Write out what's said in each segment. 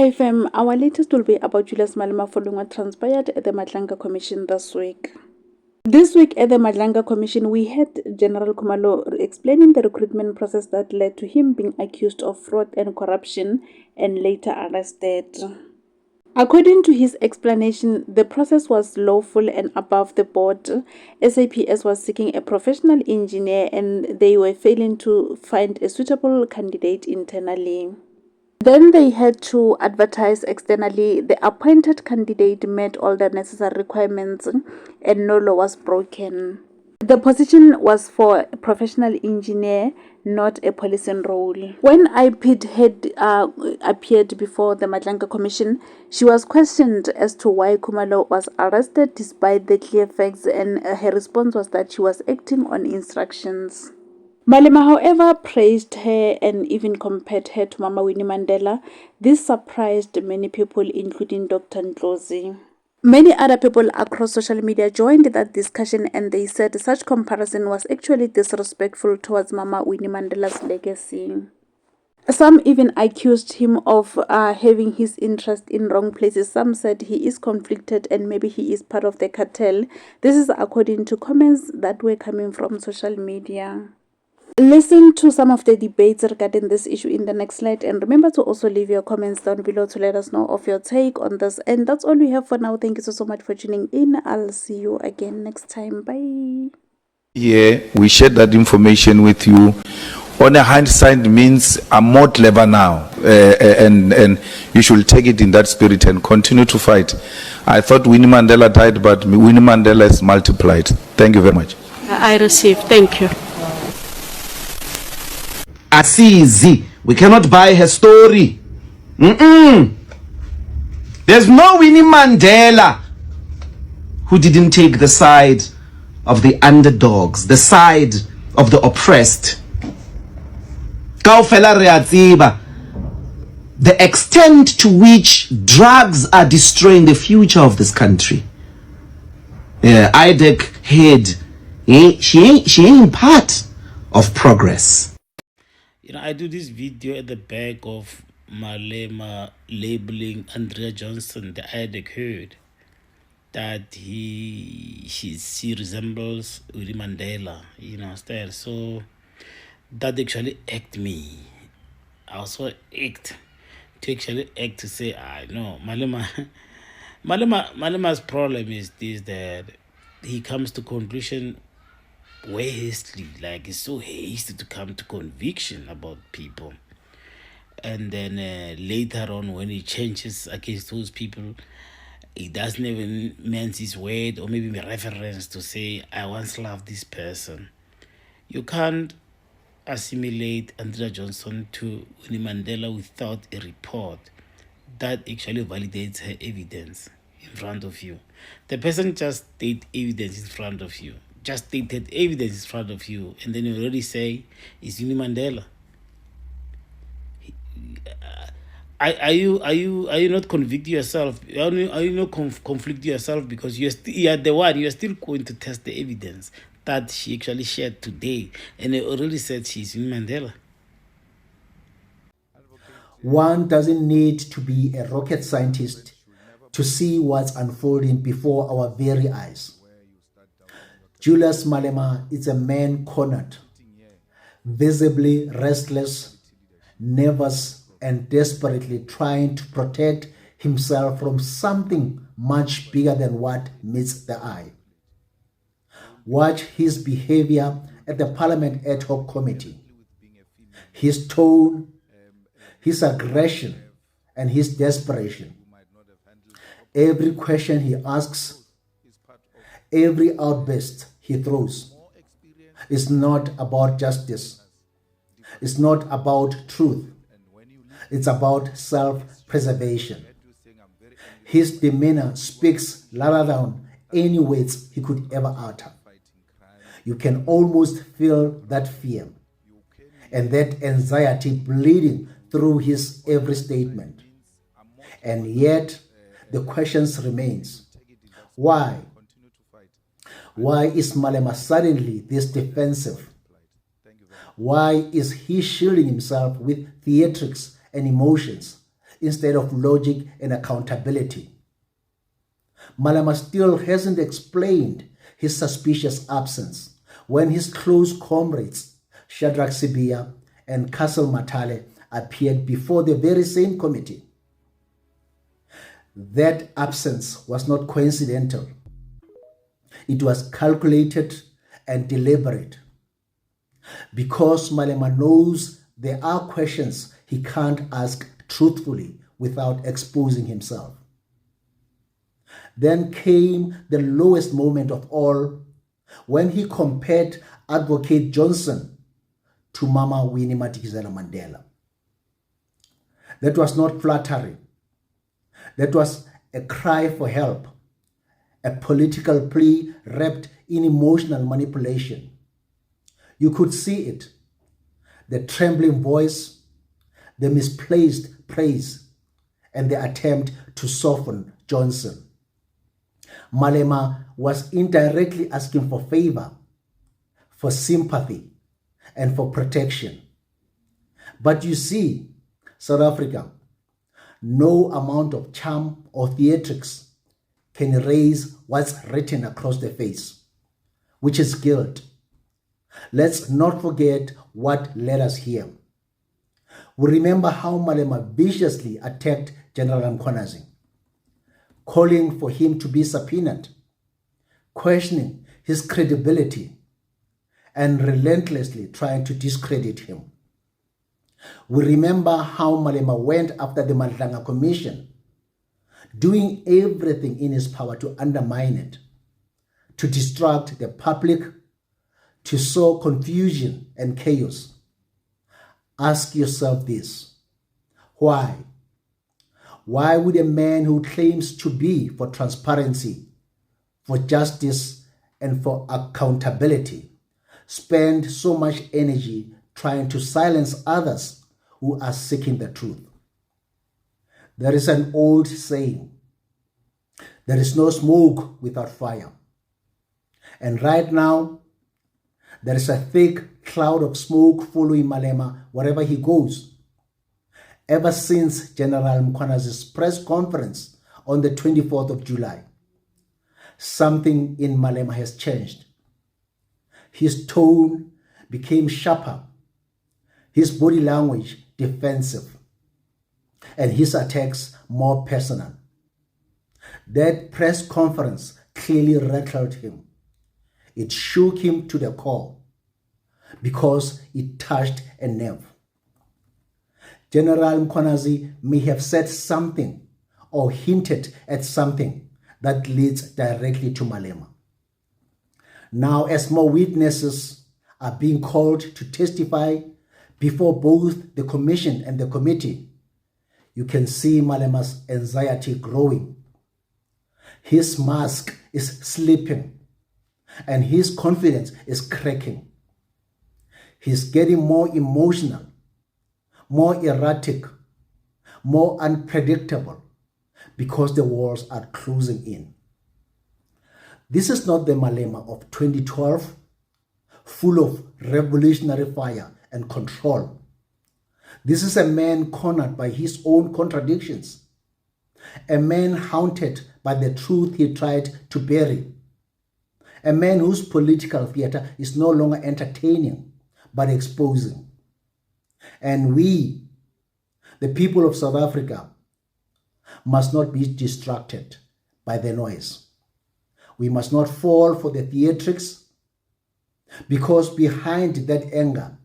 Hi fam, our latest will be about Julius Malema following what transpired at the Madlanga Commission this week. This week at the Madlanga Commission, we had General Khumalo explaining the recruitment process that led to him being accused of fraud and corruption and later arrested. According to his explanation, the process was lawful and above the board. SAPS was seeking a professional engineer and they were failing to find a suitable candidate internally. Then they had to advertise externally. The appointed candidate met all the necessary requirements and no law was broken. The position was for a professional engineer, not a policing role. When IPID had appeared before the Madlanga Commission, she was questioned as to why Khumalo was arrested despite the clear facts, and her response was that she was acting on instructions. Malema, however, praised her and even compared her to Mama Winnie Mandela. This surprised many people, including Dr. Ndlozi. Many other people across social media joined that discussion and they said such comparison was actually disrespectful towards Mama Winnie Mandela's legacy. Some even accused him of having his interest in wrong places. Some said he is conflicted and maybe he is part of the cartel. This is according to comments that were coming from social media. Listen to some of the debates regarding this issue in the next slide, and remember to also leave your comments down below to let us know of your take on this. And that's all we have for now. Thank you so much for tuning in. I'll see you again next time. Bye. Yeah, we shared that information with you. On a hindsight means I'm more clever now, and you should take it in that spirit and continue to fight. I thought Winnie Mandela died, but Winnie Mandela is multiplied. Thank you very much. I receive. Thank you. Asizi, we cannot buy her story. There's no Winnie Mandela who didn't take the side of the underdogs, the side of the oppressed. Kaofela re a tseba the extent to which drugs are destroying the future of this country. IDEC head, she ain't part of progress. You know, I do this video at the back of Malema labeling Andrea Johnson, the IDEC head, that she resembles Winnie Mandela, you know, style. So that actually act me. I also act to say, I know Malema's problem is this, that he comes to conclusion way hastily, like it's so hasty to come to conviction about people, and then later on when he changes against those people, he doesn't even mean his word or maybe a reference to say I once loved this person. You can't assimilate Andrea Johnson to Winnie Mandela without a report that actually validates her evidence in front of you. The person just stated evidence in front of you. Just stated evidence in front of you, and then you already say it's Winnie Mandela. Are you not convict yourself? Are you not conflict yourself because you are the one, you are still going to test the evidence that she actually shared today, and they already said she's Winnie Mandela. One doesn't need to be a rocket scientist to see what's unfolding before our very eyes. Julius Malema is a man cornered, visibly restless, nervous, and desperately trying to protect himself from something much bigger than what meets the eye. Watch his behavior at the Parliament Ad Hoc Committee. His tone, his aggression, and his desperation. Every question he asks, every outburst he throws, is not about justice. It's not about truth. It's about self-preservation. His demeanor speaks louder than any words he could ever utter. You can almost feel that fear and that anxiety bleeding through his every statement. And yet, the questions remains. Why? Why is Malema suddenly this defensive? Why is he shielding himself with theatrics and emotions instead of logic and accountability. Malema still hasn't explained his suspicious absence when his close comrades, Shadrach Sibia and Castle Matale, appeared before the very same committee. That absence was not coincidental. It was calculated and deliberate, because Malema knows there are questions he can't ask truthfully without exposing himself. Then came the lowest moment of all, when he compared Advocate Johnson to Mama Winnie Mandela. That was not flattery. That was a cry for help, a political plea wrapped in emotional manipulation. You could see it, the trembling voice, the misplaced praise, and the attempt to soften Johnson. Malema was indirectly asking for favor, for sympathy, and for protection. But you see, South Africa, no amount of charm or theatrics can erase what's written across the face, which is guilt. Let's not forget what led us here. We remember how Malema viciously attacked General Mkhwanazi, calling for him to be subpoenaed, questioning his credibility, and relentlessly trying to discredit him. We remember how Malema went after the Madlanga Commission, doing everything in his power to undermine it, to distract the public, to sow confusion and chaos. Ask yourself this: why? Why would a man who claims to be for transparency, for justice, and for accountability spend so much energy trying to silence others who are seeking the truth? There is an old saying, there is no smoke without fire. And right now, there is a thick cloud of smoke following Malema wherever he goes. Ever since General Mkhwanazi's press conference on the 24th of July, something in Malema has changed. His tone became sharper, his body language defensive, and his attacks more personal. That press conference clearly rattled him. It shook him to the core because it touched a nerve. General Mkhwanazi may have said something or hinted at something that leads directly to Malema. Now, as more witnesses are being called to testify before both the commission and the committee, you can see Malema's anxiety growing. His mask is slipping and his confidence is cracking. He's getting more emotional, more erratic, more unpredictable because the walls are closing in. This is not the Malema of 2012, full of revolutionary fire and control. This is a man cornered by his own contradictions, a man haunted by the truth he tried to bury, a man whose political theater is no longer entertaining but exposing. And we, the people of South Africa, must not be distracted by the noise. We must not fall for the theatrics, because behind that anger,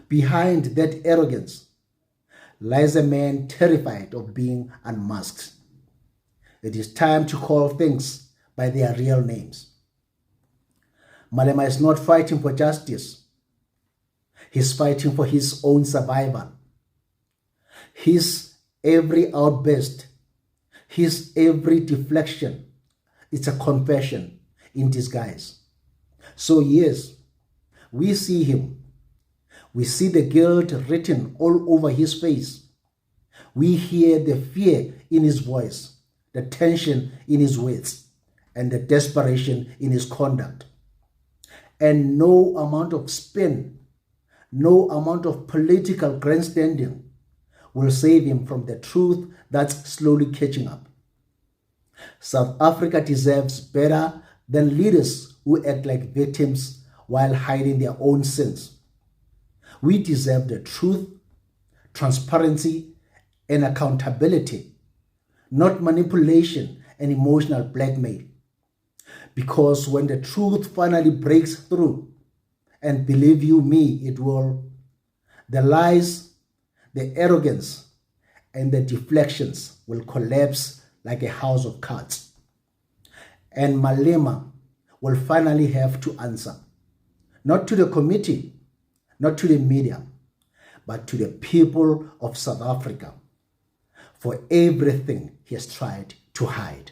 behind that arrogance, lies a man terrified of being unmasked. It is time to call things by their real names. Malema is not fighting for justice. He's fighting for his own survival. His every outburst, his every deflection, it's a confession in disguise. So yes, we see him. We see the guilt written all over his face. We hear the fear in his voice, the tension in his words, and the desperation in his conduct. And no amount of spin, no amount of political grandstanding will save him from the truth that's slowly catching up. South Africa deserves better than leaders who act like victims while hiding their own sins. We deserve the truth, transparency, and accountability, not manipulation and emotional blackmail. Because when the truth finally breaks through, and believe you me, it will, the lies, the arrogance, and the deflections will collapse like a house of cards. And Malema will finally have to answer, not to the committee, not to the media, but to the people of South Africa for everything he has tried to hide.